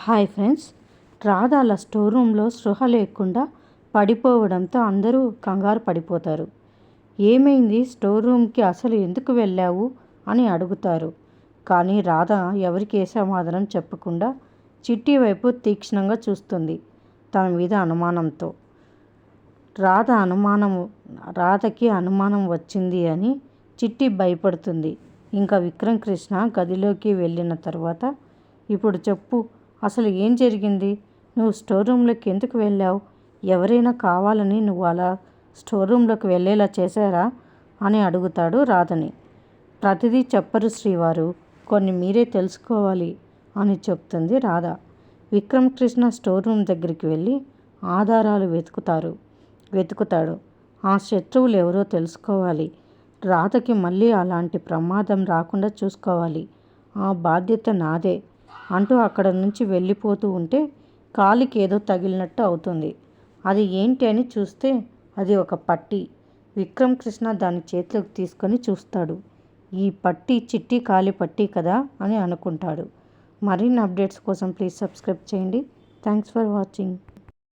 Hi friends, రాధాల store రూమ్లో స్పృహ లేకుండా పడిపోవడంతో అందరూ కంగారు పడిపోతారు. ఏమైంది, స్టోర్ రూమ్కి అసలు ఎందుకు వెళ్ళావు అని అడుగుతారు. కానీ రాధ ఎవరికి ఏ సమాధానం చెప్పకుండా చిట్టి వైపు తీక్షణంగా చూస్తుంది, తన మీద అనుమానంతో. రాధకి అనుమానం వచ్చింది అని చిట్టి భయపడుతుంది. ఇంకా విక్రమ్ కృష్ణ గదిలోకి వెళ్ళిన తర్వాత, ఇప్పుడు చెప్పు, అసలు ఏం జరిగింది? నువ్వు స్టోర్ రూమ్లోకి ఎందుకు వెళ్ళావు? ఎవరైనా కావాలని నువ్వు అలా స్టోర్ రూమ్లోకి వెళ్ళేలా చేశారా అని అడుగుతాడు రాధని. ప్రతిదీ చెప్పరు శ్రీవారు, కొన్ని మీరే తెలుసుకోవాలి అని చెప్తుంది రాధ. విక్రమ్ కృష్ణ స్టోర్ రూమ్ దగ్గరికి వెళ్ళి ఆధారాలు వెతుకుతాడు. ఆ శత్రువులు ఎవరో తెలుసుకోవాలి. రాధకి మళ్ళీ అలాంటి ప్రమాదం రాకుండా చూసుకోవాలి. ఆ బాధ్యత నాదే అంటూ అక్కడ నుంచి వెళ్ళిపోతూ ఉంటే కాలికి ఏదో తగిలినట్టు అవుతుంది. అది ఏంటి అని చూస్తే అది ఒక పట్టీ. విక్రమ్ కృష్ణ దాన్ని చేతిలోకి తీసుకొని చూస్తాడు. ఈ పట్టీ చిట్టి కాలి పట్టీ కదా అని అనుకుంటాడు. మరిన్ని అప్డేట్స్ కోసం ప్లీజ్ సబ్స్క్రైబ్ చేయండి. Thanks for watching.